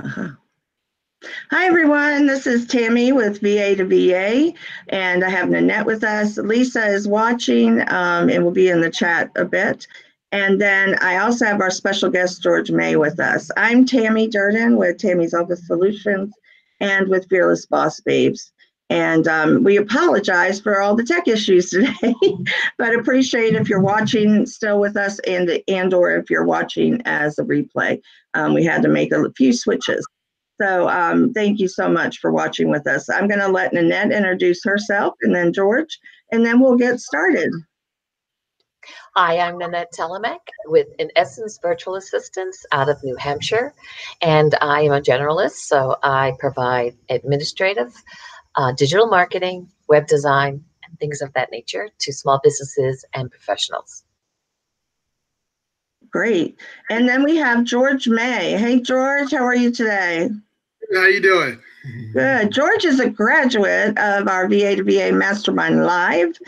Uh-huh. Hi, everyone. This is Tammy with VA to VA, and I have Nanette with us. Lisa is watching and will be in the chat a bit. And then I also have our special guest, George May, with us. I'm Tammy Durden with Tammy's Office Solutions and with Fearless Boss Babes. And we apologize for all the tech issues today, but appreciate if you're watching still with us and or if you're watching as a replay. We had to make a few switches. So thank you so much for watching with us. I'm going to let Nanette introduce herself and then George, and then we'll get started. Hi, I'm Nanette Telemek with In Essence Virtual Assistants out of New Hampshire, and I am a generalist, so I provide administrative, digital marketing, web design, and things of that nature to small businesses and professionals. Great. And then we have George May. Hey, George, how are you today? How you doing? Good. George is a graduate of our VA to VA Mastermind Live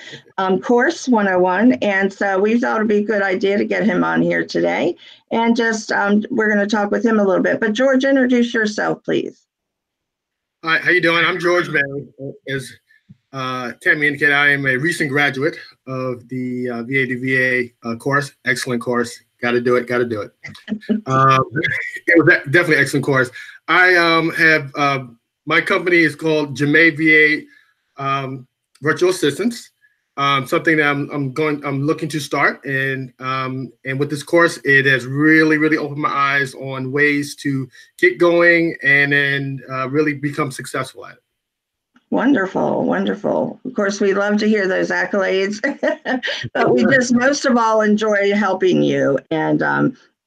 course 101. And so we thought it'd be a good idea to get him on here today. And just we're going to talk with him a little bit. But George, introduce yourself, please. Hi, how you doing? I'm George May. As Tammy indicated, I am a recent graduate of the VA to VA course. Excellent course. Got to do it. Got to do it. It was definitely an excellent course. I have my company is called Jamay VA Virtual Assistants. Something that I'm looking to start, and with this course, it has really opened my eyes on ways to get going and then really become successful at it. Wonderful, wonderful. Of course, we love to hear those accolades, but we just most of all enjoy helping you and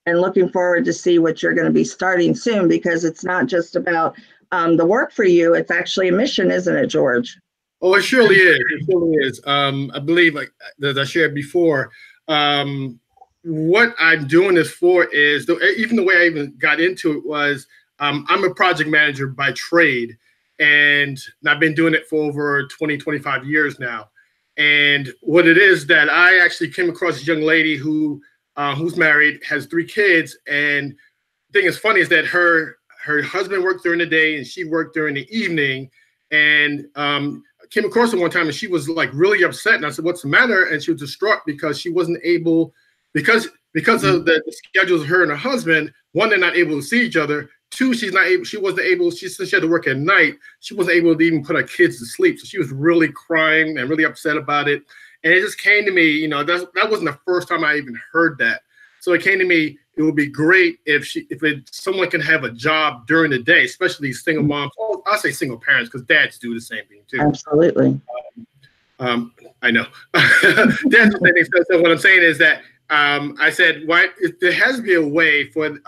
looking forward to see what you're going to be starting soon, because it's not just about the work for you. It's actually a mission, isn't it, George? Oh, it surely is. It surely is. I believe, like as I shared before, what I'm doing this for is, even the way I even got into it was, I'm a project manager by trade, and I've been doing it for over 20, 25 years now. And what it is that I actually came across a young lady who's married, has 3 kids, and the thing is funny is that her husband worked during the day and she worked during the evening, and came across her one time and she was like really upset, and I said, "What's the matter?" And she was distraught because she wasn't able, because of the schedules of her and her husband. One, they're not able to see each other. 2, she wasn't able, since she had to work at night, she wasn't able to even put her kids to sleep. So she was really crying and really upset about it. And it just came to me, that wasn't the first time I even heard that. So it came to me, it would be great if someone can have a job during the day, especially single moms. Oh, I'll say single parents, because dads do the same thing too. Absolutely. I know. Dads do the same thing. So what I'm saying is that I said, there has to be a way for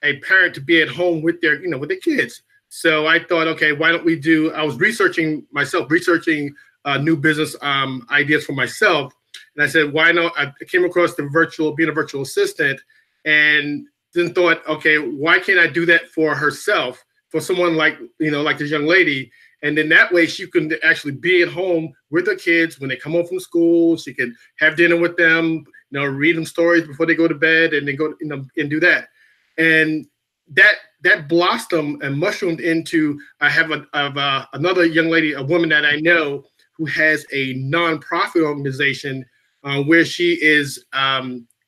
a parent to be at home with their kids. So I thought, okay, why don't we do? I was researching new business ideas for myself. And I said, why not? I came across being a virtual assistant, and then thought, okay, why can't I do that for herself, for someone like this young lady? And then that way she can actually be at home with her kids when they come home from school. She can have dinner with them, read them stories before they go to bed, and then go, and do that. And that blossomed and mushroomed into, I have another young lady, a woman that I know, who has a nonprofit organization where she is,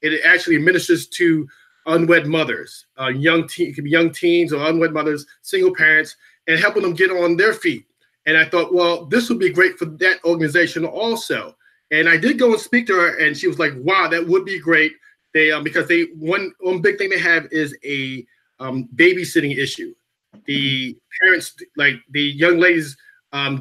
it actually administers to unwed mothers, it could be young teens or unwed mothers, single parents, and helping them get on their feet. And I thought, well, this would be great for that organization also. And I did go and speak to her, and she was like, wow, that would be great. They because one big thing they have is a babysitting issue. The parents, like the young ladies,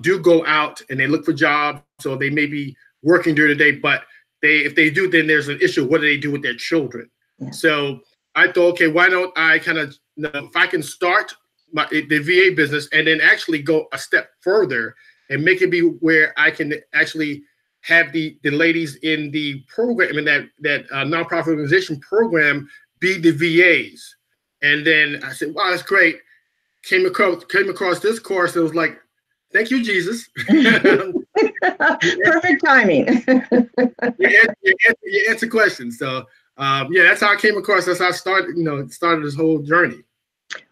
do go out and they look for jobs, so they may be working during the day, but if they do, then there's an issue. What do they do with their children? Yeah. So I thought, okay, why don't I kind of, if I can start the VA business and then actually go a step further and make it be where I can actually have the ladies in the program, in that nonprofit organization program, be the VAs. And then I said, wow, that's great. Came across this course. It was like, thank you, Jesus. Perfect timing. you answer questions. So yeah, that's how I came across. That's how I started this whole journey.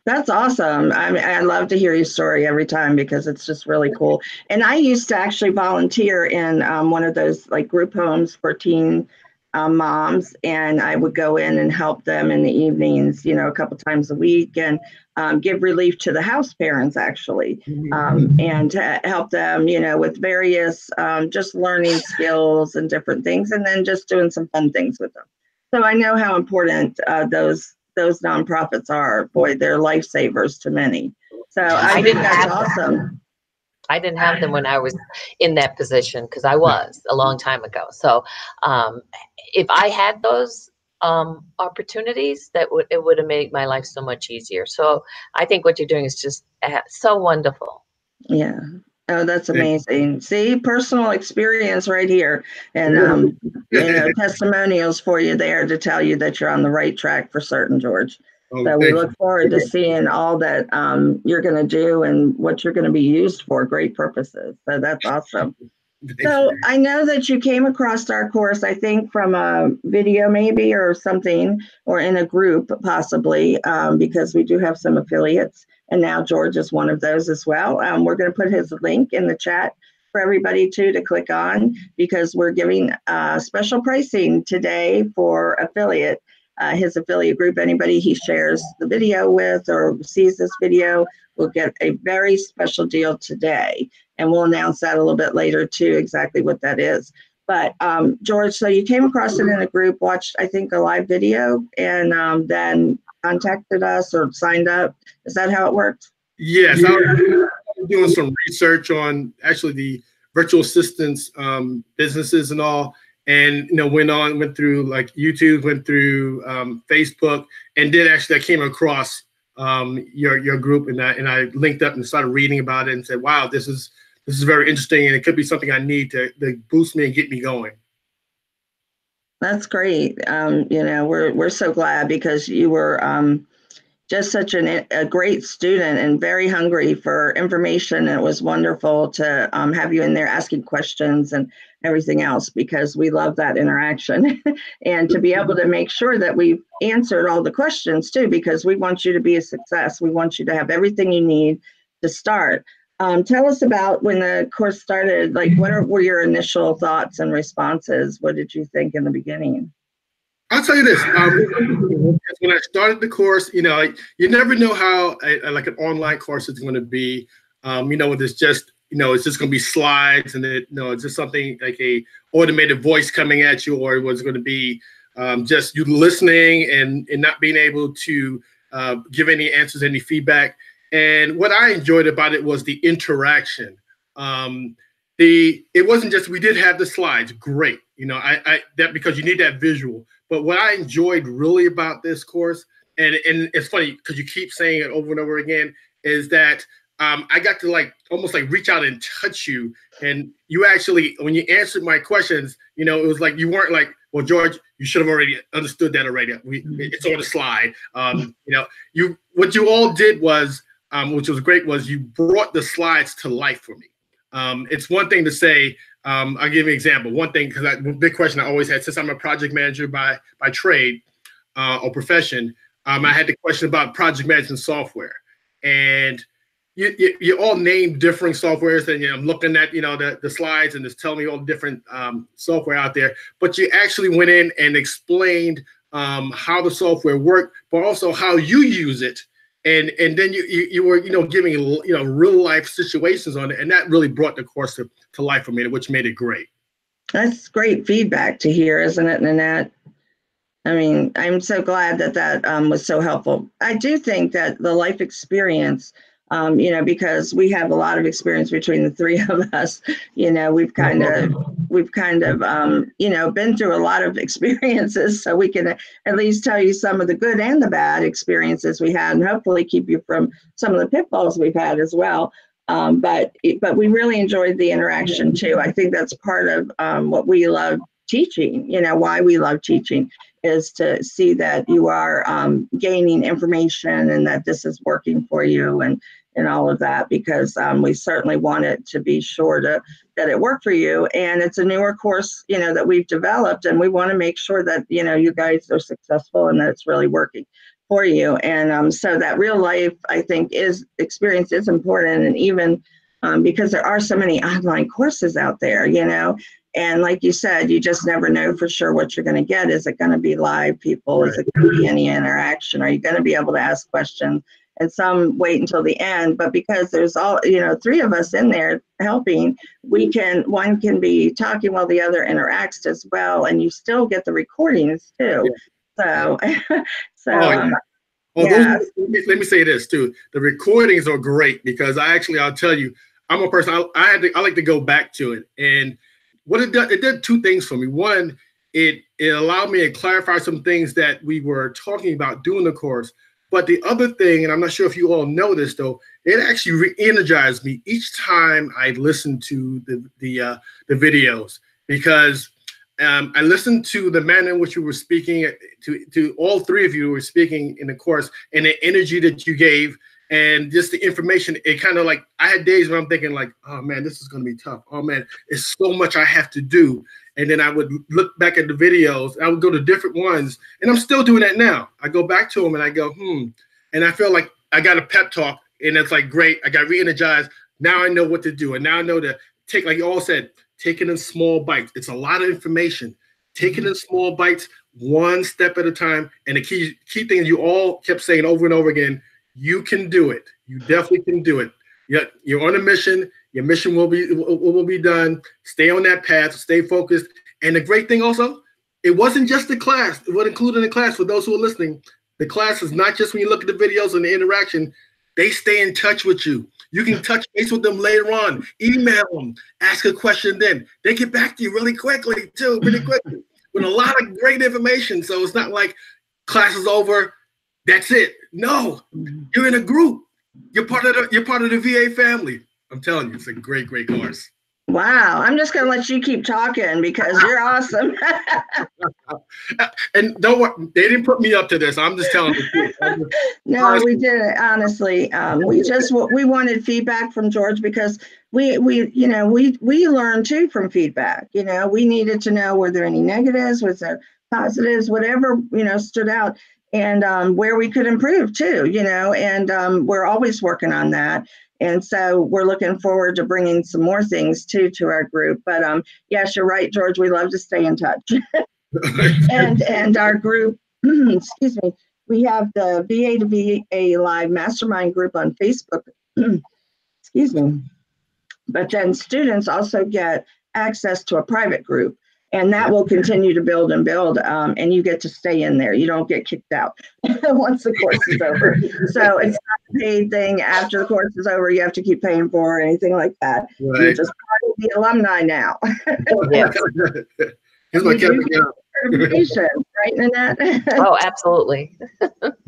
That's awesome. I mean, I love to hear your story every time because it's just really cool. And I used to actually volunteer in one of those like group homes for teen moms, and I would go in and help them in the evenings, a couple times a week, and give relief to the house parents actually, and to help them, with various just learning skills and different things, and then just doing some fun things with them. So I know how important those nonprofits are. Boy, they're lifesavers to many. So I think that's awesome. I didn't have them when I was in that position because I was a long time ago. So if I had those opportunities, it would have made my life so much easier. So I think what you're doing is just so wonderful. Yeah. Oh, that's amazing. See, personal experience right here. And, testimonials for you there to tell you that you're on the right track for certain, George. So we look forward to seeing all that you're going to do and what you're going to be used for great purposes. So that's awesome. So I know that you came across our course, I think from a video maybe or something, or in a group possibly, because we do have some affiliates. And now George is one of those as well. We're going to put his link in the chat for everybody to click on, because we're giving special pricing today for affiliate. His affiliate group, anybody he shares the video with or sees this video will get a very special deal today. And we'll announce that a little bit later too, exactly what that is. But George, so you came across it in a group, watched, I think, a live video, and then contacted us or signed up. Is that how it worked? Yes, I was doing some research on actually the virtual assistants businesses and all. And went through like YouTube, went through Facebook, and then actually I came across your group, and I linked up and started reading about it and said, wow, this is very interesting, and it could be something I need to boost me and get me going. That's great. We're so glad, because you were just such a great student and very hungry for information. It was wonderful to have you in there asking questions and everything else, because we love that interaction and to be able to make sure that we've answered all the questions too, because we want you to be a success. We want you to have everything you need to start. Tell us about when the course started, like what were your initial thoughts and responses? What did you think in the beginning? I'll tell you this, when I started the course, you never know how like an online course is going to be, with this just, it's just going to be slides, and it's just something like a automated voice coming at you, or it was going to be just you listening and not being able to give any answers, any feedback. And what I enjoyed about it was the interaction. It wasn't just, we did have the slides, great, that because you need that visual. But what I enjoyed really about this course, and it's funny because you keep saying it over and over again, is that I got to almost reach out and touch you. And you actually, when you answered my questions, it was like you weren't like, well, George, you should have already understood that already. It's on the slide. What you all did was, which was great, was you brought the slides to life for me. It's one thing to say, I'll give you an example. One thing, because the big question I always had, since I'm a project manager by trade or profession, I had the question about project management software. And you all named different softwares, and I'm looking at the slides, and it's telling me all the different software out there. But you actually went in and explained how the software worked, but also how you use it. And then you were giving real life situations on it, and that really brought the course to life for me, which made it great. That's great feedback to hear, isn't it, Nanette? I mean, I'm so glad that was so helpful. I do think that the life experience, because we have a lot of experience between the three of us, we've kind of, been through a lot of experiences, so we can at least tell you some of the good and the bad experiences we had, and hopefully keep you from some of the pitfalls we've had as well. But we really enjoyed the interaction too. I think that's part of what we love teaching, why we love teaching, is to see that you are gaining information and that this is working for you and all of that, because we certainly want it to be sure that it worked for you. And it's a newer course, that we've developed, and we want to make sure that, you guys are successful and that it's really working. for you. And so that real life, I think, experience is important. And even because there are so many online courses out there, and like you said, you just never know for sure what you're going to get. Is it going to be live people? Right. Is it going to be any interaction? Are you going to be able to ask questions? And some wait until the end, but because there's all, three of us in there helping, one can be talking while the other interacts as well, and you still get the recordings too. Yeah. Let me say this too. The recordings are great because I'll tell you, I'm a person, I like to go back to it. And what it did two things for me. One, it allowed me to clarify some things that we were talking about during the course. But the other thing, and I'm not sure if you all know this though, it actually re-energized me each time I listened to the videos, because I listened to the manner in which you were speaking, to all three of you who were speaking in the course, and the energy that you gave, and just the information. It kind of like, I had days where I'm thinking like, oh man, this is going to be tough. Oh man, it's so much I have to do. And then I would look back at the videos. I would go to different ones, and I'm still doing that now. I go back to them and I go, and I feel like I got a pep talk, and it's like, great. I got re-energized. Now I know what to do. And now I know to take, like you all said, take it in small bites. It's a lot of information. Take it in small bites, one step at a time. And the key thing you all kept saying over and over again, you can do it. You definitely can do it. You're on a mission. Your mission will be done. Stay on that path. Stay focused. And the great thing also, it wasn't just the class. It was included in the class. For those who are listening, the class is not just when you look at the videos and the interaction. They stay in touch with you. You can touch base with them later on. Email them. Ask a question then. They get back to you really quickly too, with a lot of great information. So it's not like class is over, that's it. No, you're in a group. You're part of the VA family. I'm telling you, it's a great, great course. Wow, I'm just gonna let you keep talking because you're awesome. And don't worry, they didn't put me up to this. I'm just telling you. No, we didn't. Honestly, we wanted feedback from George because we learned too from feedback. We needed to know, were there any negatives, was there positives, whatever stood out, and where we could improve too. And we're always working on that. And so we're looking forward to bringing some more things too to our group. But yes, you're right, George. We love to stay in touch. and our group, excuse me, we have the VA to VA Live Mastermind group on Facebook. Excuse me. But then students also get access to a private group. And that will continue to build and build, and you get to stay in there. You don't get kicked out once the course is over. So it's not a paid thing. After the course is over, you have to keep paying for or anything like that. Right. You're just part of the alumni now. Here's my certification, right, Nanette? Oh, absolutely. But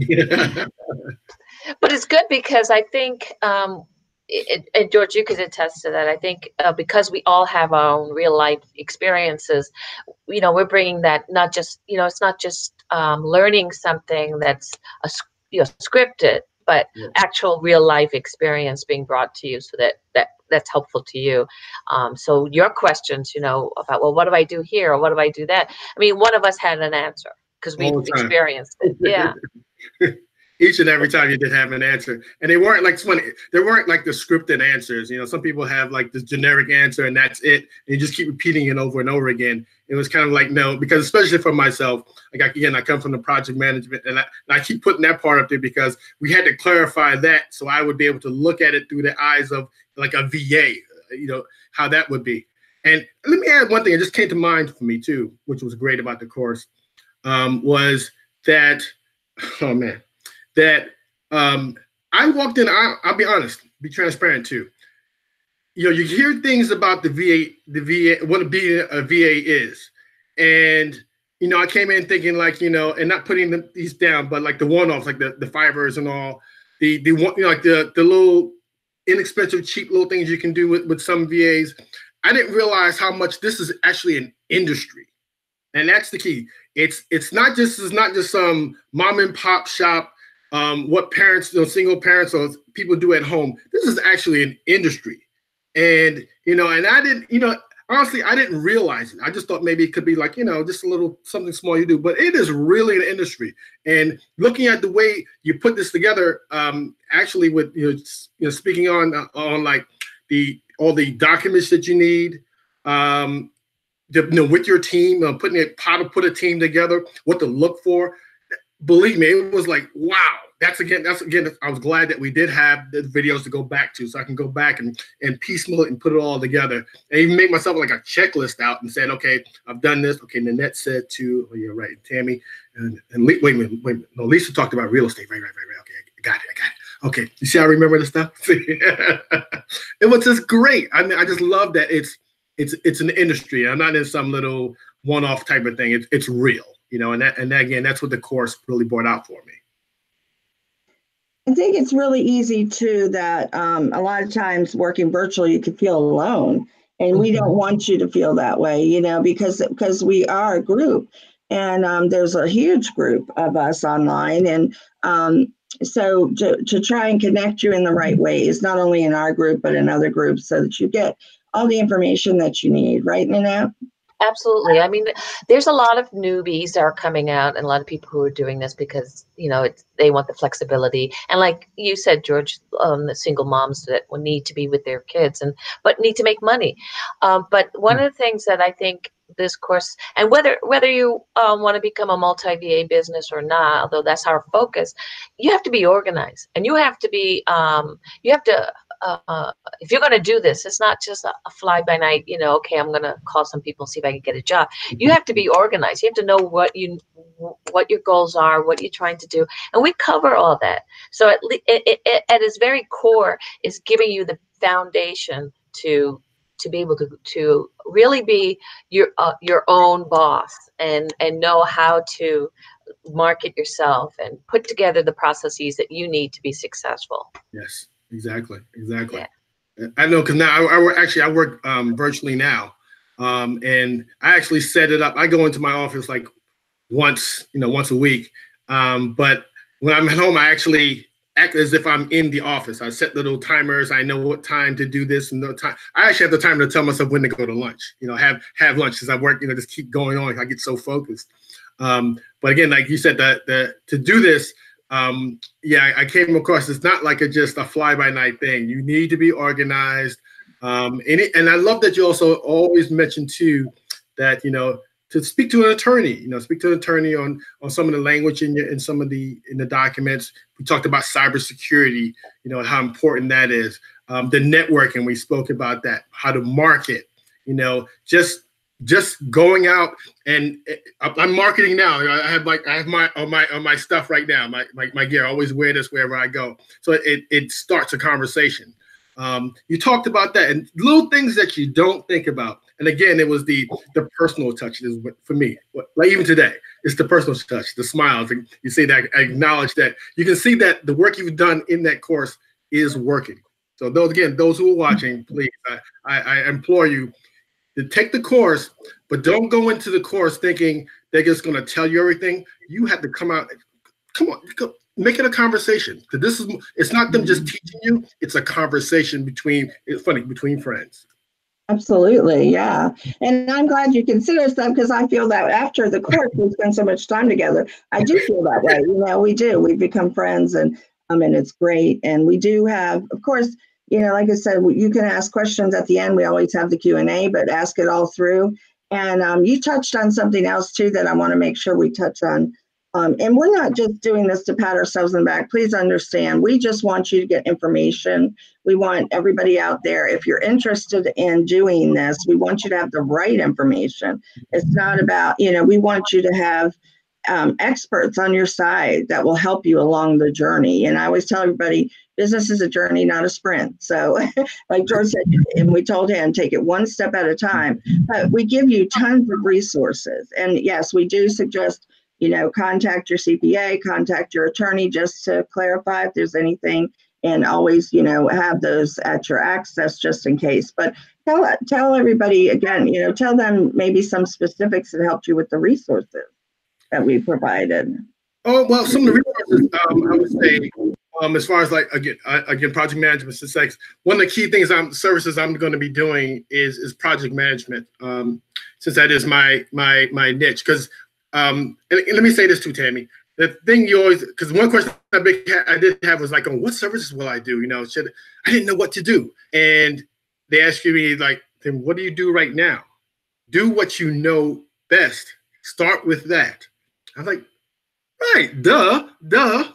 it's good because I think, and George, you could attest to that. I think because we all have our own real life experiences, we're bringing that, not just, it's not just learning something that's scripted, but actual real life experience being brought to you, so that's helpful to you. So your questions, about, well, what do I do here? Or what do I do that? I mean, one of us had an answer because we experienced it. Yeah. Each and every time you did have an answer, and they weren't like they weren't like the scripted answers. Some people have like this generic answer and that's it, and you just keep repeating it over and over again. It was kind of like, no, because especially for myself, like again, I come from the project management, and I keep putting that part up there because we had to clarify that so I would be able to look at it through the eyes of like a VA, how that would be. And let me add one thing that just came to mind for me too, which was great about the course, was that, oh man. That I walked in, I'll be honest, be transparent too. You hear things about the VA, what being a VA is. And, I came in thinking like, and not putting these down, but like the one-offs, like the fibers and all, the like the little inexpensive, cheap little things you can do with some VAs. I didn't realize how much this is actually an industry. And that's the key. It's not just some mom and pop shop, what parents, single parents or people do at home. This is actually an industry. And, and I didn't, honestly, I didn't realize it. I just thought maybe it could be like, just a little something small you do, but it is really an industry. And looking at the way you put this together, actually with, speaking on like all the documents that you need, with your team, how to put a team together, what to look for. Believe me, it was like, wow. That's again, I was glad that we did have the videos to go back to, so I can go back and piecemeal it and put it all together. And even make myself like a checklist out and said, okay, I've done this. Okay, Nanette said to, oh, you're right, Tammy, and wait a minute. No, Lisa talked about real estate. Right. Okay, I got it. Okay, you see how I remember the stuff? It was just great. I mean, I just love that it's an industry. I'm not in some little one-off type of thing. It's real, and that again, that's what the course really brought out for me. I think it's really easy too that a lot of times working virtually, you can feel alone, and we don't want you to feel that way, because we are a group, and there's a huge group of us online, and so to try and connect you in the right ways, not only in our group but in other groups, so that you get all the information that you need, right, Nanette? Absolutely. I mean, there's a lot of newbies that are coming out, and a lot of people who are doing this because, they want the flexibility. And like you said, George, the single moms that will need to be with their kids but need to make money. But one of the things that I think this course, and whether you want to become a multi-VA business or not, although that's our focus, you have to be organized, and you have to be, if you're going to do this, it's not just a fly by night, okay, I'm going to call some people, see if I can get a job. You have to be organized. You have to know what your goals are, what you're trying to do. And we cover all that. So at its very core is giving you the foundation to be able to really be your own boss and know how to market yourself and put together the processes that you need to be successful. Yes. Exactly. Yeah. I know, because now I work virtually now, and I actually set it up. I go into my office like once a week, but when I'm at home, I actually act as if I'm in the office. I set little timers. I know what time to do this and no time. I actually have the time to tell myself when to go to lunch. Have lunch, because I work. Just keep going on. I get so focused. But again, like you said, to do this. I came across, it's not like just a fly-by-night thing. You need to be organized. And I love that you also always mention too that, to speak to an attorney, on some of the language in some of the documents. We talked about cybersecurity, how important that is. The networking, we spoke about that, how to market, just going out, and I'm marketing now. I have my stuff right now, my gear. I always wear this wherever I go. So it starts a conversation. You talked about that and little things that you don't think about. And again, it was the personal touch is for me. Like even today, it's the personal touch, the smiles. And you see that, I acknowledge that. You can see that the work you've done in that course is working. So those who are watching, please, I implore you to take the course, but don't go into the course thinking they're just going to tell you everything. You have to come on, make it a conversation. Because it's not them just teaching you, it's a conversation between friends. Absolutely, yeah. And I'm glad you consider stuff, because I feel that after the course, we spend so much time together. I do feel that way. We do. We've become friends, and it's great. And we do have, of course, like I said, you can ask questions at the end. We always have the Q&A, but ask it all through. And you touched on something else too that I want to make sure we touch on. And we're not just doing this to pat ourselves on the back. Please understand, we just want you to get information. We want everybody out there, if you're interested in doing this, we want you to have the right information. It's not about, we want you to have experts on your side that will help you along the journey. And I always tell everybody, business is a journey, not a sprint. So like George said, and we told him, take it one step at a time, but we give you tons of resources. And yes, we do suggest, contact your CPA, contact your attorney, just to clarify if there's anything, and always, have those at your access just in case. But tell everybody again, tell them maybe some specifics that helped you with the resources that we provided. Oh, well, some of the resources, I would say, As far as like again, project management, it's like one of the key things services I'm going to be doing is project management. Since that is my niche. Because and let me say this too, Tammy. The thing you always, because one question I did have was like, oh, what services will I do? You know, I didn't know what to do, and they asked me like, then what do you do right now? Do what you know best. Start with that. I was like, right, duh.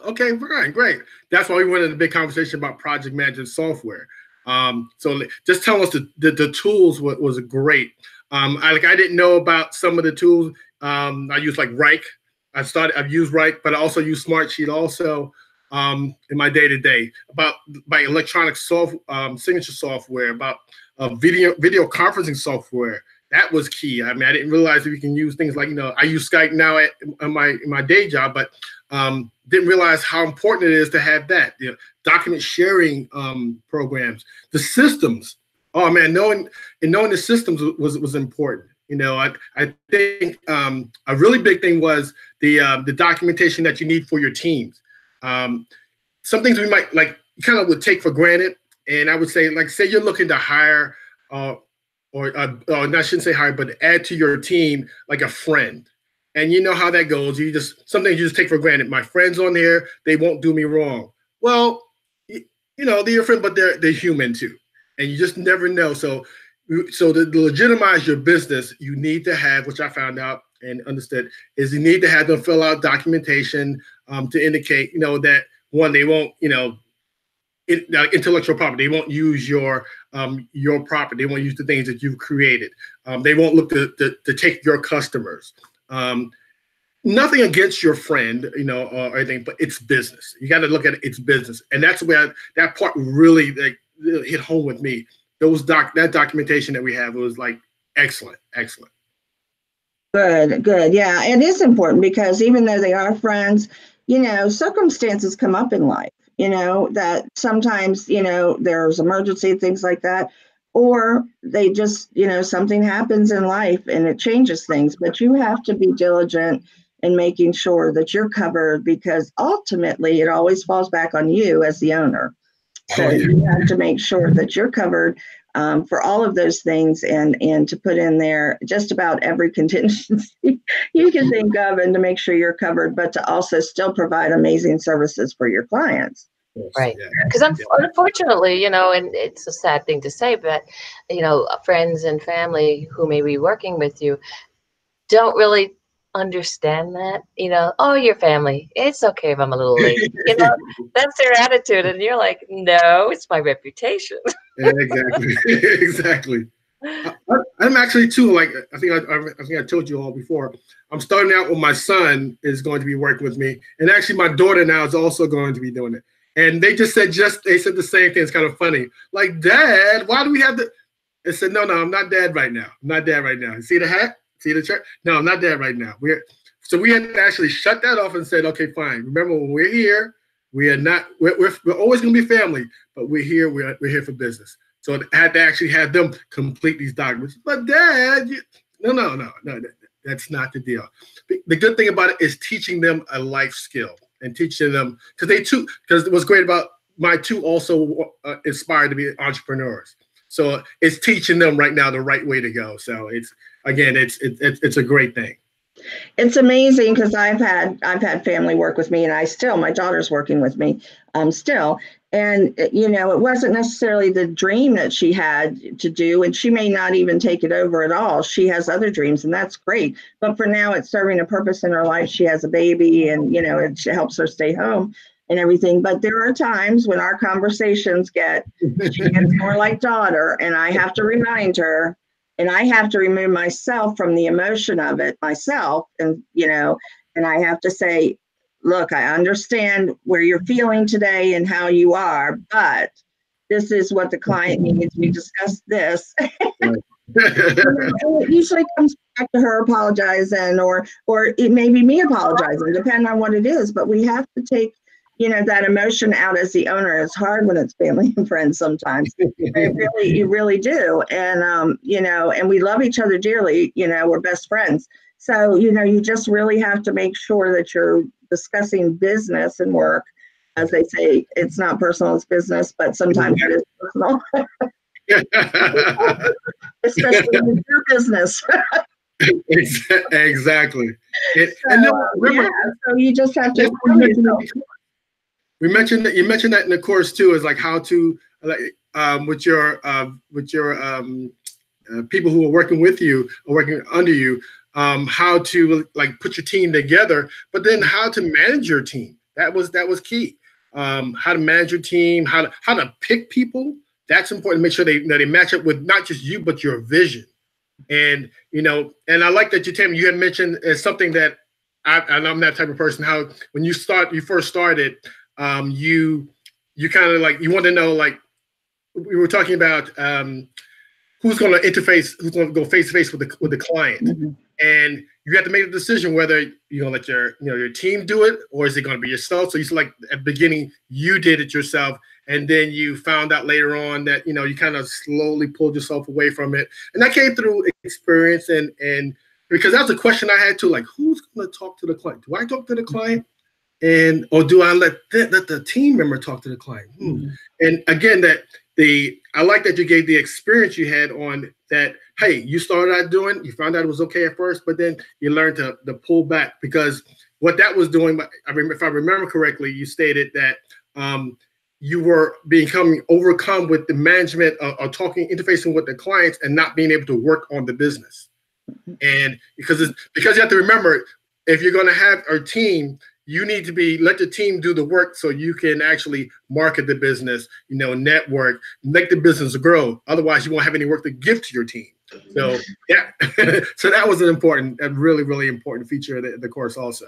Okay, right, great. That's why we went into a big conversation about project management software. So just tell us the tools was great. I didn't know about some of the tools. I use like Wrike. I've used Wrike, but I also use Smartsheet also in my day-to-day about electronic signature software, about video conferencing software. That was key. I mean, I didn't realize that we can use things like, you know, I use Skype now in my day job, but didn't realize how important it is to have that. You know, document sharing programs, the systems. Oh man, knowing the systems was important. You know, I think a really big thing was the documentation that you need for your teams. Some things we might kind of would take for granted, and I would say, like, say you're looking to hire or I shouldn't say hire, but add to your team like a friend. And you know how that goes. Some things you just take for granted. My friend's on there, they won't do me wrong. Well, you know, they're your friend, but they're human too. And you just never know. So to legitimize your business, you need to have, which I found out and understood, is you need to have them fill out documentation to indicate, you know, that one, they won't, you know, intellectual property. They won't use your property. They won't use the things that you've created. They won't look to take your customers. Nothing against your friend, you know, or anything, but it's business. You got to look at it's business, and that's where that part really hit home with me. That documentation that we have was like excellent. Good. Yeah, it is important because even though they are friends, you know, circumstances come up in life. You know, that sometimes, you know, there's emergency, things like that, or they just, you know, something happens in life and it changes things, but you have to be diligent in making sure that you're covered, because ultimately it always falls back on you as the owner. So you have to make sure that you're covered for all of those things, and to put in there just about every contingency you can think of, and to make sure you're covered, but to also still provide amazing services for your clients. Right. Because unfortunately, you know, and it's a sad thing to say, but, you know, friends and family who may be working with you don't really understand that, you know, oh, your family, it's okay if I'm a little late. You know, that's their attitude. And you're like, no, it's my reputation. Yeah, exactly. I'm actually too, like, I think I told you all before, I'm starting out with my son is going to be working with me. And actually my daughter now is also going to be doing it. And they said the same thing. It's kind of funny. Like, Dad, why do we have to? I said, no, I'm not Dad right now. I'm not Dad right now. You see the hat? See the shirt? No, I'm not Dad right now. So we had to actually shut that off and said, okay, fine. Remember, when we're here, we're always going to be family, but we're here for business. So I had to actually have them complete these documents. But Dad, no, that's not the deal. The good thing about it is teaching them a life skill. And teaching them, because what's great about my two also aspire to be entrepreneurs. So it's teaching them right now the right way to go. So it's a great thing. It's amazing because I've had family work with me, and my daughter's working with me still. And, you know, it wasn't necessarily the dream that she had to do, and she may not even take it over at all. She has other dreams, and that's great. But for now, it's serving a purpose in her life. She has a baby, and, you know, it helps her stay home and everything. But there are times when our conversations she gets more like daughter, and I have to remind her, and I have to remove myself from the emotion of it myself. And, you know, and I have to say, look, I understand where you're feeling today and how you are, but this is what the client needs. We discussed this. It usually comes back to her apologizing, or it may be me apologizing, depending on what it is. But we have to take, you know, that emotion out as the owner. It's hard when it's family and friends sometimes. You really do. And, you know, and we love each other dearly. You know, we're best friends. So, you know, you just really have to make sure that you're discussing business and work as they say, it's not personal, it's business, but sometimes it is personal, especially in your business. Exactly. And, So, and then remember, so you just have to you inform yourself. mentioned that in the course too, is like how to with your people who are working with you or working under you, how to like put your team together, but then how to manage your team. That was key. How to manage your team, how to pick people. That's important. Make sure they match up with not just you but your vision. And and I like that you had mentioned as something that I'm that type of person. How when you first started, you kind of like you want to know, like we were talking about who's going to interface, who's going to go face to face with the client, and you have to make a decision whether you're going to let your team do it or is it going to be yourself. So you like at the beginning you did it yourself, and then you found out later on that you kind of slowly pulled yourself away from it, and that came through experience and because that was a question I had too, like who's going to talk to the client? Do I talk to the client, or do I let the team member talk to the client? And again, I like that you gave the experience you had on that. Hey, you started out doing, you found out it was okay at first, but then you learned to pull back, because what that was doing, if I remember correctly, you stated that you were becoming overcome with the management of talking, interfacing with the clients and not being able to work on the business. And because you have to remember, if you're going to have a team, you need to let the team do the work so you can actually market the business, network, make the business grow. Otherwise, you won't have any work to give to your team. So yeah, so that was a really, really important feature of the course also.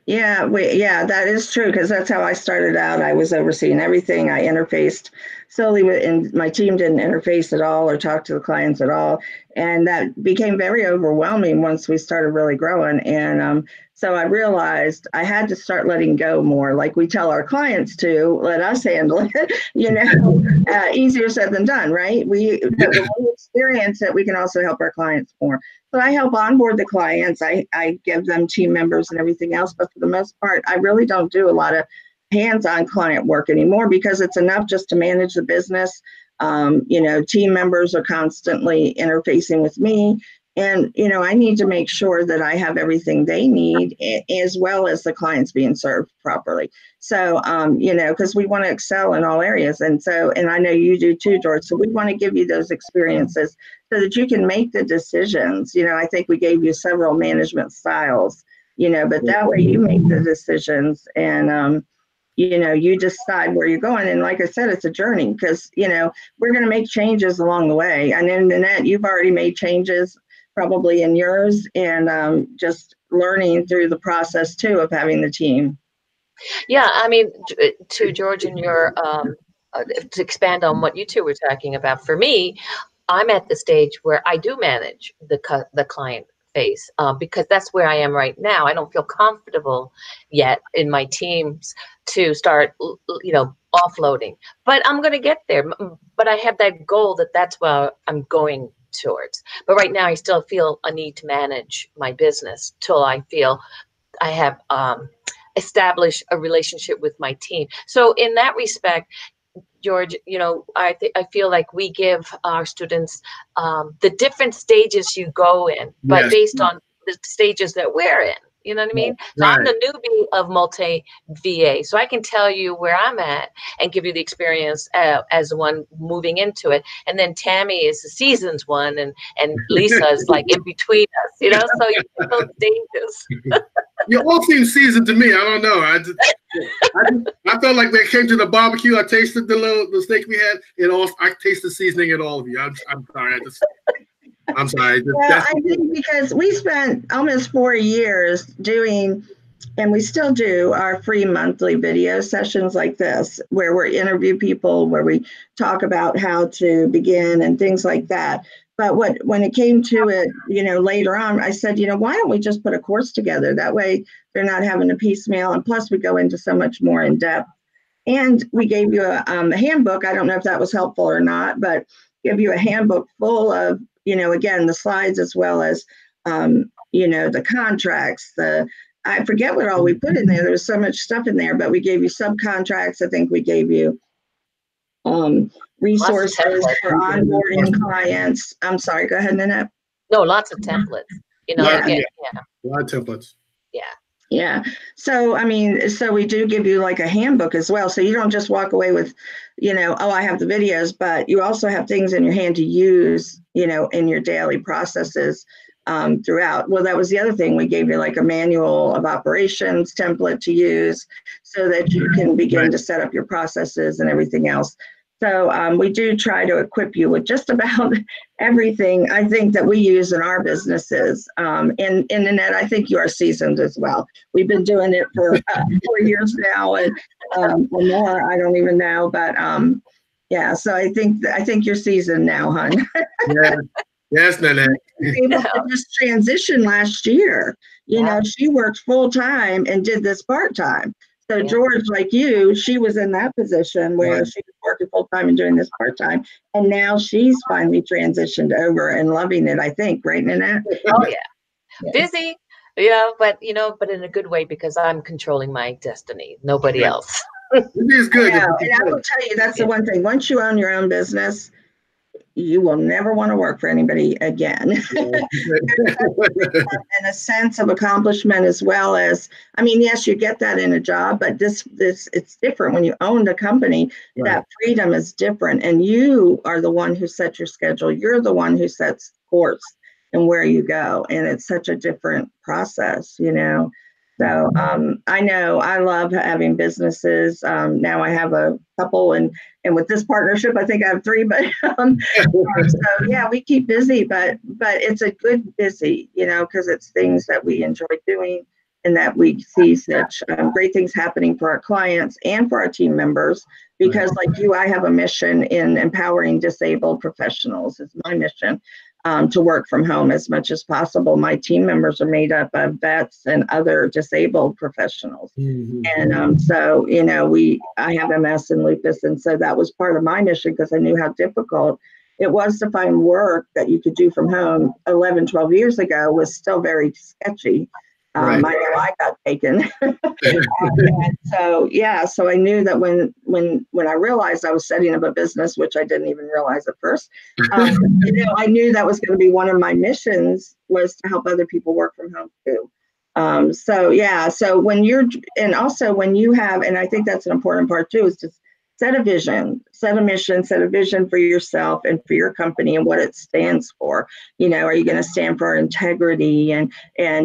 Yeah, that is true, because that's how I started out. I was overseeing everything. I interfaced solely with, and my team didn't interface at all or talk to the clients at all. And that became very overwhelming once we started really growing. And so I realized I had to start letting go more, like we tell our clients to let us handle it, easier said than done, right? But when we experience it, we can also help our clients more. So I help onboard the clients. I give them team members and everything else. But for the most part, I really don't do a lot of hands-on client work anymore, because it's enough just to manage the business. Team members are constantly interfacing with me. And, I need to make sure that I have everything they need, as well as the clients being served properly. So, because we want to excel in all areas. And I know you do too, George. So we want to give you those experiences so that you can make the decisions. I think we gave you several management styles, but that way you make the decisions and, you decide where you're going. And like I said, it's a journey, because, we're going to make changes along the way. And in Nanette, you've already made changes probably in yours, and just learning through the process too of having the team. Yeah, I mean, to George and your to expand on what you two were talking about, for me, I'm at the stage where I do manage the client face, because that's where I am right now. I don't feel comfortable yet in my teams to start, offloading, but I'm going to get there. But I have that goal that's where I'm going towards. But right now I still feel a need to manage my business till I feel I have established a relationship with my team. So in that respect, George, I feel like we give our students the different stages you go in, but based on the stages that we're in. You know what I mean? So I'm the newbie of Mutli-VA. So I can tell you where I'm at and give you the experience as the one moving into it. And then Tammy is the seasoned one, and Lisa is like in between us, so you get those stages. You all seem seasoned to me. I don't know. I felt like when it came to the barbecue, I tasted the steak we had. I tasted seasoning in all of you. I'm sorry. I'm sorry. Well, I think because we spent almost 4 years doing, and we still do, our free monthly video sessions like this, where we interview people, where we talk about how to begin and things like that. But when it came to it, later on, I said, why don't we just put a course together? That way they're not having a piecemeal. And plus we go into so much more in depth. And we gave you a handbook. I don't know if that was helpful or not, but give you a handbook full of, again, the slides, as well as, the contracts, the I forget what all we put in there. There was so much stuff in there, but we gave you subcontracts. I think we gave you resources for onboarding clients. I'm sorry, go ahead, Nanette. No, lots of templates. You know, Yeah. yeah. A lot of templates. Yeah. Yeah. So, I mean, so we do give you like a handbook as well. So you don't just walk away with, you know, oh, I have the videos, but you also have things in your hand to use, you know, in your daily processes throughout. Well, that was the other thing. We gave you like a manual of operations template to use so that you can begin to set up your processes and everything else. So we do try to equip you with just about everything I think that we use in our businesses. And Nanette, I think you are seasoned as well. We've been doing it for 4 years now, and or more. I don't even know, but yeah. So I think you're seasoned now, hon. Yeah. Yes, Nanette. Able to just transition last year. You know, she worked full time and did this part time. So George, like you, she was in that position where she was working full time and doing this part time, and now she's finally transitioned over and loving it. I think, right, Nanette? Oh yeah, busy, yeah, but you know, but in a good way because I'm controlling my destiny. Nobody else. It is good. Yeah, and I will tell you, that's the one thing. Once you own your own business, you will never want to work for anybody again. And a sense of accomplishment, as well as, I mean, yes, you get that in a job, but this it's different when you own the company. That freedom is different, and you are the one who sets your schedule. You're the one who sets course and where you go, and it's such a different process, you know. So I know I love having businesses. Now I have a couple, and with this partnership, I think I have 3. But so yeah, we keep busy, but it's a good busy, you know, because it's things that we enjoy doing, and that we see such great things happening for our clients and for our team members. Because like you, I have a mission in empowering disabled professionals. It's my mission. To work from home as much as possible. My team members are made up of vets and other disabled professionals. And so, you know, I have MS and lupus. And so that was part of my mission, because I knew how difficult it was to find work that you could do from home 11, 12 years ago. Was still very sketchy. I know I got taken. And so, yeah, so I knew that when I realized I was setting up a business, which I didn't even realize at first, you know, I knew that was going to be one of my missions, was to help other people work from home too. So, yeah, so when and also when you have, and I think that's an important part too, is to set a vision, set a mission, set a vision for yourself and for your company and what it stands for. You know, are you going to stand for integrity and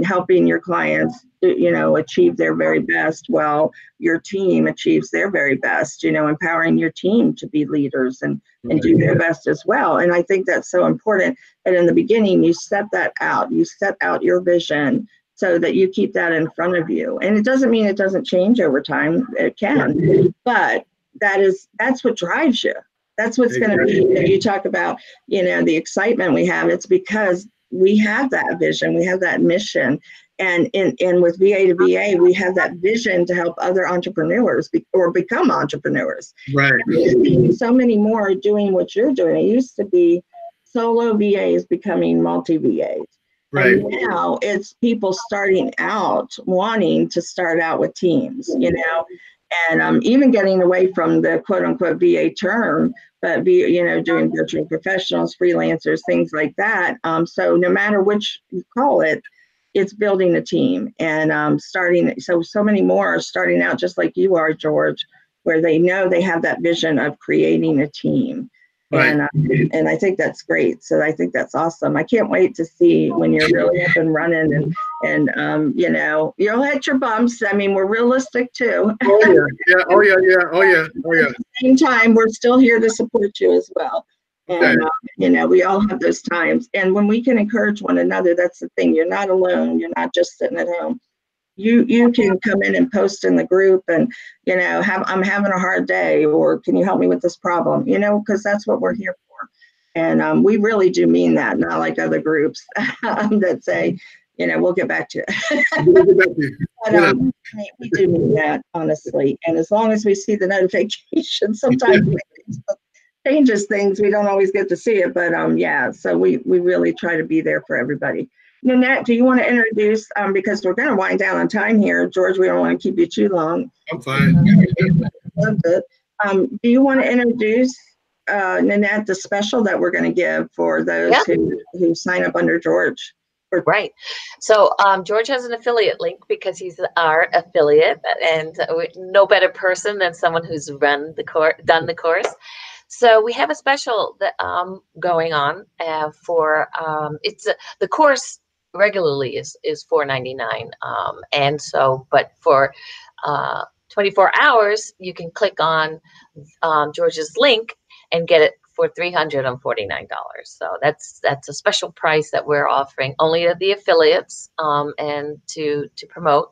helping your clients, you know, achieve their very best while your team achieves their very best, you know, empowering your team to be leaders and do their best as well. And I think that's so important. And in the beginning, you set that out, you set out your vision so that you keep that in front of you. And it doesn't mean it doesn't change over time. It can, but that's what drives you. That's what's going to be. You talk about, you know, the excitement we have. It's because we have that vision, we have that mission, and with VA to VA, we have that vision to help other entrepreneurs become entrepreneurs. Right. So many more are doing what you're doing. It used to be solo VAs becoming multi VAs. Right. And now it's people starting out wanting to start out with teams, you know. And even getting away from the quote unquote VA term, but you know, doing virtual professionals, freelancers, things like that. So no matter which you call it, it's building a team and starting. So many more are starting out just like you are, George, where they know they have that vision of creating a team. Right. And I think that's great. So I think that's awesome. I can't wait to see when you're really up and running and you know, you'll hit your bumps. I mean, we're realistic too. Oh yeah. At the same time, we're still here to support you as well. And you know, we all have those times. And when we can encourage one another, that's the thing. You're not alone. You're not just sitting at home. You can come in and post in the group and, you know, I'm having a hard day, or can you help me with this problem? You know, because that's what we're here for. And we really do mean that, not like other groups that say, you know, we'll get back to it. But we do mean that, honestly. And as long as we see the notification, sometimes it changes things. We don't always get to see it, but yeah, so we really try to be there for everybody. Nanette, do you want to introduce, because we're going to wind down on time here. George, we don't want to keep you too long. I'm fine. Loved it. Do you want to introduce, Nanette, the special that we're going to give for those who sign up under George? Right. So George has an affiliate link because he's our affiliate, and no better person than someone who's done the course. So we have a special that going on for the course regularly is $4.99, and so but for 24 hours you can click on George's link and get it for $349. So that's a special price that we're offering only to the affiliates and to promote.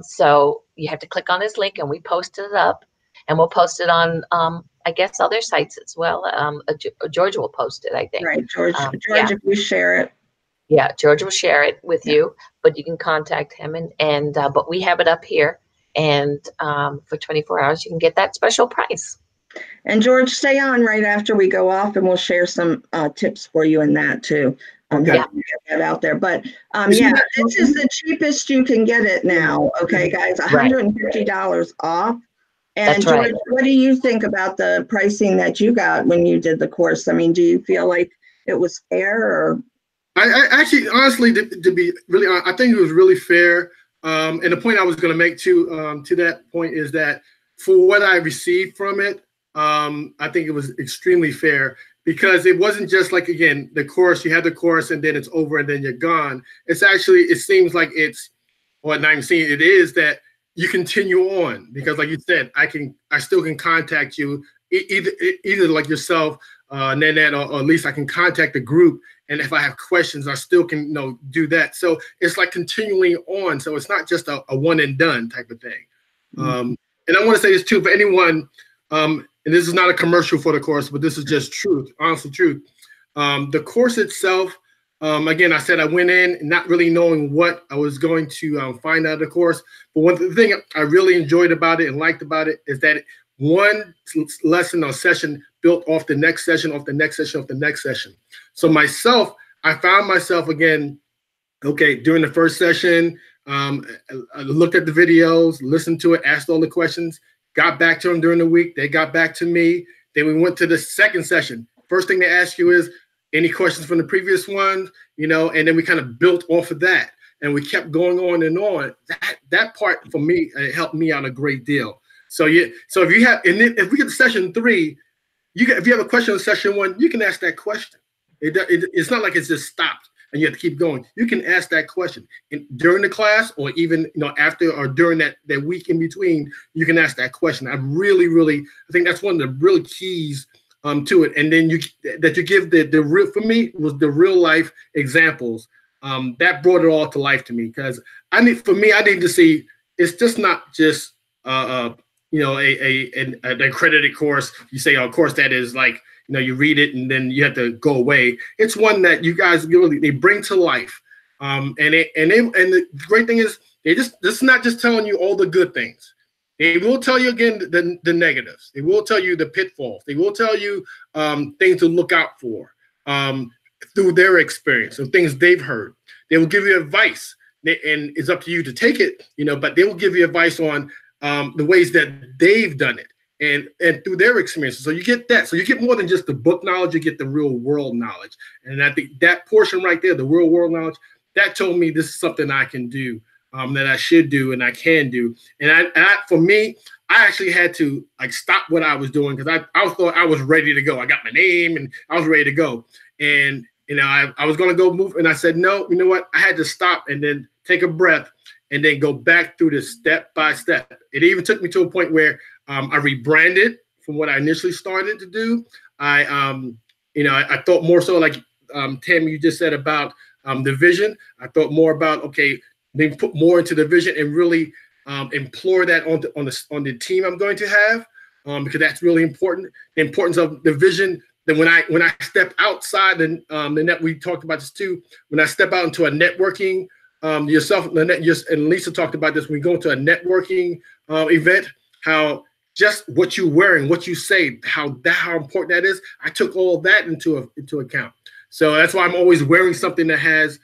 So you have to click on this link, and we post it up, and we'll post it on I guess other sites as well. George will post it, I think. Right, George. If you share it. Yeah, George will share it with you, but you can contact him, and but we have it up here, and for 24 hours you can get that special price. And George, stay on right after we go off, and we'll share some tips for you in that too. How to get that out there. But this is the cheapest you can get it now. Okay, guys, $150 off. And George, what do you think about the pricing that you got when you did the course? I mean, do you feel like it was fair? Or I actually, honestly, to be really honest, I think it was really fair. And the point I was going to make to that point is that for what I received from it, I think it was extremely fair, because it wasn't just like, again, the course, you have the course and then it's over and then you're gone. It's actually, it seems like it's, or not even seeing it is that you continue on, because like you said, I still can contact you, either like yourself, Nanette, or at least I can contact the group. And if I have questions, I still can, do that. So it's like continuing on. So it's not just a one and done type of thing. And I want to say this too, for anyone, and this is not a commercial for the course, but this is just truth, honestly truth. The course itself, again, I said I went in not really knowing what I was going to find out of the course. But one thing I really enjoyed about it and liked about it is that one lesson or session built off the next session, off the next session, off the next session. So myself, I found myself again, okay, during the first session, I looked at the videos, listened to it, asked all the questions, got back to them during the week. They got back to me. Then we went to the second session. First thing they ask you is, any questions from the previous one, and then we kind of built off of that. And we kept going on and on. That part for me, it helped me out a great deal. So so if you have, and then if we get to session 3, if you have a question on session 1, you can ask that question. It's not like it's just stopped and you have to keep going. You can ask that question during the class, or even after or during that week in between. You can ask that question. I think that's one of the real keys to it. And then you give the real, for me, was the real life examples that brought it all to life to me. Because I need to see, it's just not just an accredited course. You say a course that is like, you read it and then you have to go away. It's one that you guys really, they bring to life. And the great thing is, this is not just telling you all the good things. They will tell you again the negatives. They will tell you the pitfalls. They will tell you things to look out for through their experience and things they've heard. They will give you advice, and it's up to you to take it, but they will give you advice on the ways that they've done it and through their experiences. So you get that. So you get more than just the book knowledge, you get the real world knowledge. And I think that portion right there, the real world knowledge, that told me this is something I can do. That I should do and I can do. And for me, I actually had to stop what I was doing, because I thought I was ready to go. I got my name and I was ready to go. And I was going to go move, and I said, no, you know what? I had to stop and then take a breath and then go back through this step by step. It even took me to a point where I rebranded from what I initially started to do. I thought more so like Tammy, you just said about the vision. I thought more about, okay, they put more into the vision and really implore that on the team I'm going to have, because that's really important. The importance of the vision. That when I step outside the net, we talked about this too. When I step out into a networking, yourself, Lynette, and Lisa talked about this. When we go into a networking event, how just what you're wearing, what you say, how important that is. I took all that into account. So that's why I'm always wearing something that has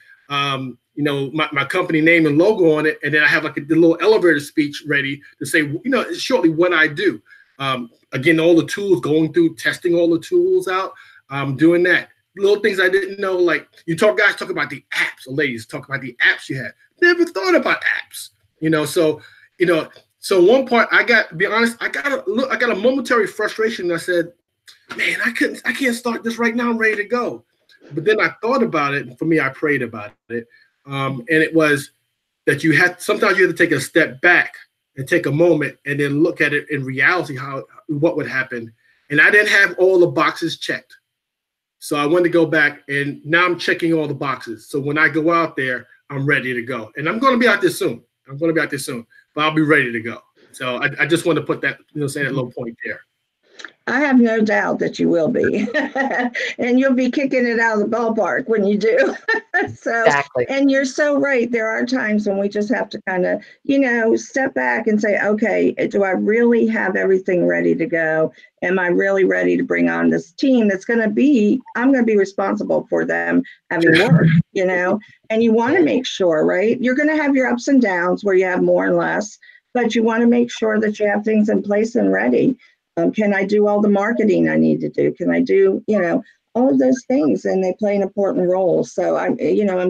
you know, my company name and logo on it, and then I have like a little elevator speech ready to say, you know, shortly what I do. Again, all the tools, going through testing all the tools out, doing that. Little things I didn't know, like guys talk about the apps, or ladies talk about the apps you had. Never thought about apps, you know. So, you know, so one part I got to be honest, I got a momentary frustration. And I said, man, I can't start this right now. I'm ready to go. But then I thought about it, and for me, I prayed about it. And it was that sometimes you have to take a step back and take a moment and then look at it in reality, what would happen. And I didn't have all the boxes checked. So I wanted to go back, and now I'm checking all the boxes. So when I go out there, I'm ready to go. And I'm going to be out there soon. But I'll be ready to go. So I just want to put that, you know, say that little point there. I have no doubt that you will be. And you'll be kicking it out of the ballpark when you do. So, Exactly. and you're so right. There are times when we just have to kind of, you know, step back and say, okay, do I really have everything ready to go? Am I really ready to bring on this team that's I'm going to be responsible for them having work, you know? And you want to make sure, right? You're going to have your ups and downs where you have more and less, but you want to make sure that you have things in place and ready. Can I do all the marketing I need to do? Can I do, you know, all of those things? And they play an important role. So I'm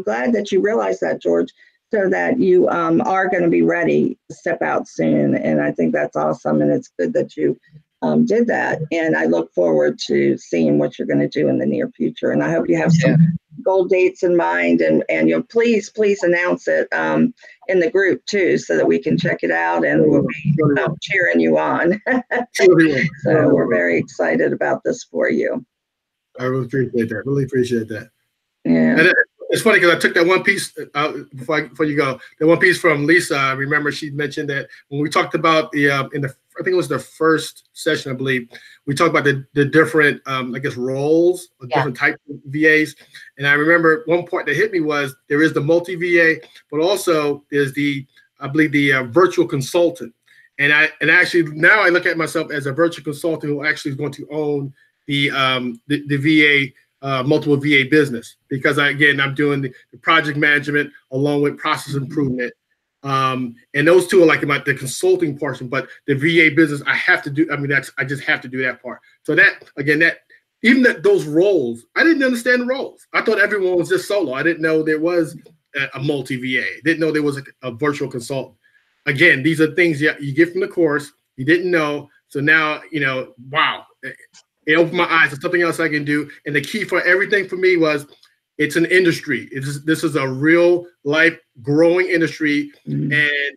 glad that you realize that, George, so that you are going to be ready to step out soon. And I think that's awesome. And it's good that you did that. And I look forward to seeing what you're going to do in the near future. And I hope you have some goal dates in mind, and you'll please announce it in the group too, so that we can check it out, and we'll be cheering you on. So we're very excited about this for you. I really appreciate that. Yeah. And it's funny because I took that one piece before you go. The one piece from Lisa. I remember she mentioned that when we talked about I think it was the first session, I believe, we talked about the different, I guess, roles, or different types of VAs. And I remember one point that hit me was there is the multi-VA, but also there's I believe the virtual consultant. And actually now I look at myself as a virtual consultant who actually is going to own the VA, multiple VA business, because I'm doing the project management along with process improvement. And those two are like about the consulting portion, but the VA business I have to do. I mean, I just have to do that part. So those roles, I didn't understand the roles. I thought everyone was just solo. I didn't know there was a multi-VA. Didn't know there was a virtual consultant. Again, these are things you get from the course. You didn't know. So now, you know, wow, it opened my eyes to something else I can do. And the key for everything for me was, it's an industry. This is a real life growing industry. And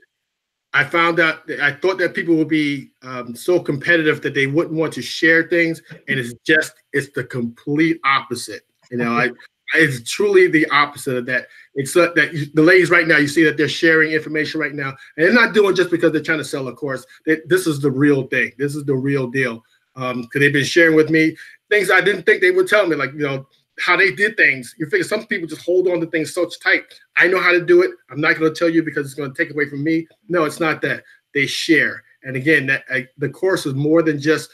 I found out that I thought that people would be so competitive that they wouldn't want to share things. And it's the complete opposite. You know, it's truly the opposite of that. It's that the ladies right now, you see that they're sharing information right now, and they're not doing just because they're trying to sell a course. This is the real thing. This is the real deal. Because they've been sharing with me things I didn't think they would tell me, like, you know, how they did things. You figure some people just hold on to things so tight. I know how to do it. I'm not going to tell you because it's going to take away from me. No, it's not that. They share. And again, the course is more than just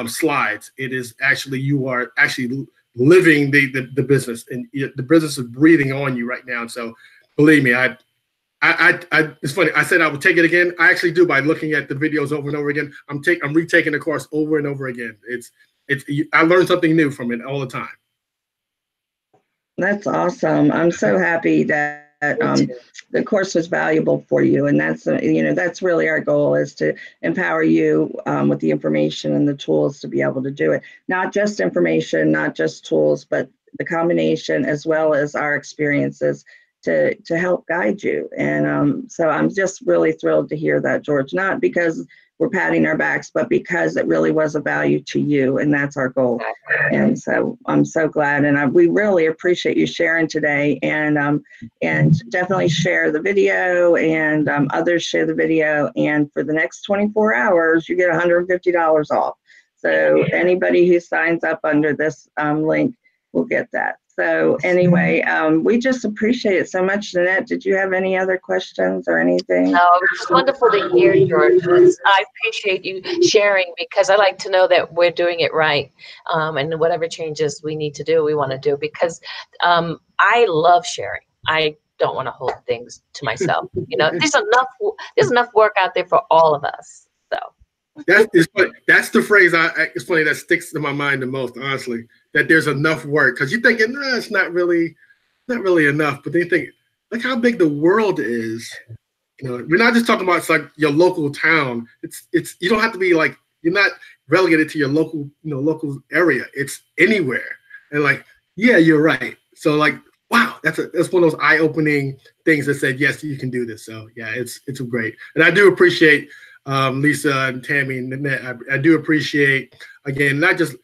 slides. It is actually, you are actually living the business, and the business is breathing on you right now. And so believe me, it's funny. I said I would take it again. I actually do, by looking at the videos over and over again. I'm retaking the course over and over again. I learn something new from it all the time. That's awesome. I'm so happy that the course was valuable for you. And that's really our goal, is to empower you with the information and the tools to be able to do it. Not just information, not just tools, but the combination, as well as our experiences to help guide you. And so I'm just really thrilled to hear that, George, not because we're patting our backs, but because it really was a value to you, and that's our goal. And so I'm so glad, and we really appreciate you sharing today, and definitely share the video, and others share the video, and for the next 24 hours, you get $150 off. So anybody who signs up under this link will get that. So anyway, we just appreciate it so much. Nanette, did you have any other questions or anything? No, it's just wonderful to hear, George. I appreciate you sharing, because I like to know that we're doing it right. And whatever changes we need to do, we want to do, because I love sharing. I don't want to hold things to myself. You know, there's enough work out there for all of us. So that's the phrase it's funny that sticks to my mind the most, honestly, that there's enough work, because you're thinking, no, it's not really enough, but then you think, look how big the world is. You know, we're not just talking about, it's like your local town. It's you don't have to be like, you're not relegated to your local area. It's anywhere. And like, yeah, you're right. So like, wow, that's one of those eye-opening things that said, yes, you can do this. So yeah, it's great. And I do appreciate Lisa and Tammy and Nanette. I do appreciate, again, not just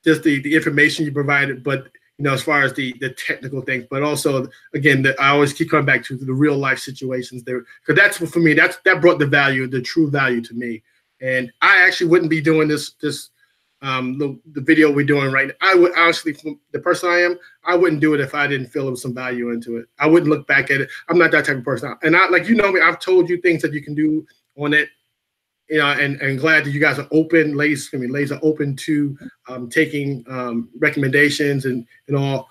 the information you provided, but as far as the technical things, but also, again, I always keep coming back to the real life situations there, because that's what, for me, that brought the true value to me. And I actually wouldn't be doing the video we're doing right now. I would honestly, the person I am, I wouldn't do it if I didn't feel there was some value into it. I wouldn't look back at it. I'm not that type of person. And I, like, me, I've told you things that you can do on it. And glad that you guys are open, ladies are open to taking recommendations and all.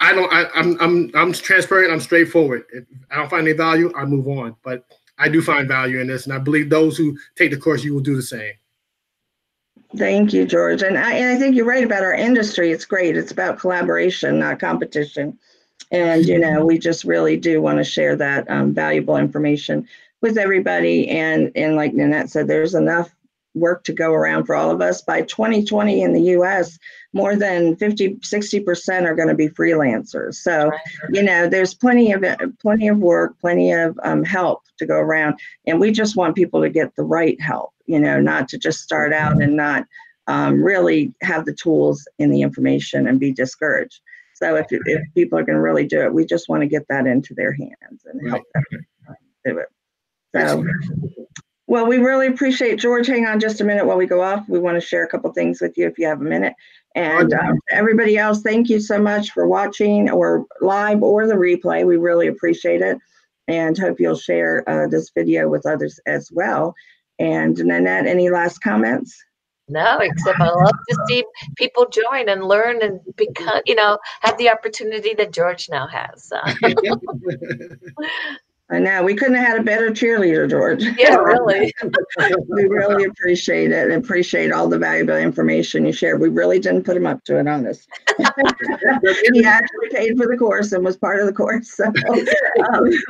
I'm transparent. I'm straightforward. If I don't find any value, I move on. But I do find value in this, and I believe those who take the course, you will do the same. Thank you, George. And I think you're right about our industry. It's great. It's about collaboration, not competition. And we just really do want to share that valuable information with everybody. And like Nanette said, there's enough work to go around for all of us. By 2020 in the US, more than 60% are going to be freelancers. So, there's plenty of work, plenty of help to go around. And we just want people to get the right help, not to just start out and not really have the tools and the information and be discouraged. So if people are going to really do it, we just want to get that into their hands and help them do it. So, well, we really appreciate, George, hang on just a minute while we go off. We want to share a couple things with you if you have a minute. And everybody else, thank you so much for watching, or live or the replay. We really appreciate it, and hope you'll share this video with others as well. And Nanette, any last comments? No, except I love to see people join and learn and become, have the opportunity that George now has. I know, we couldn't have had a better cheerleader, George. Yeah, really. We really appreciate it, and appreciate all the valuable information you shared. We really didn't put him up to it, honest. He actually paid for the course and was part of the course. So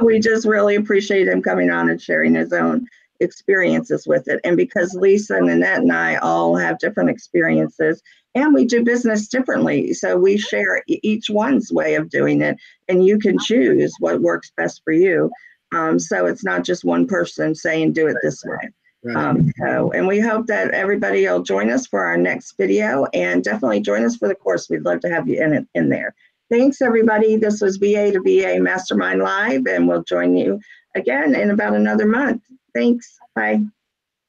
we just really appreciate him coming on and sharing his own experiences with it. And because Lisa, Nanette, and I all have different experiences, and we do business differently, so we share each one's way of doing it, and you can choose what works best for you. So it's not just one person saying do it this way. And we hope that everybody will join us for our next video, and definitely join us for the course. We'd love to have you in there. Thanks, everybody. This was VA to VA Mastermind Live, and we'll join you again in about another month. Thanks. Bye.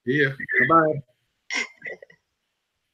Yeah. Bye-bye.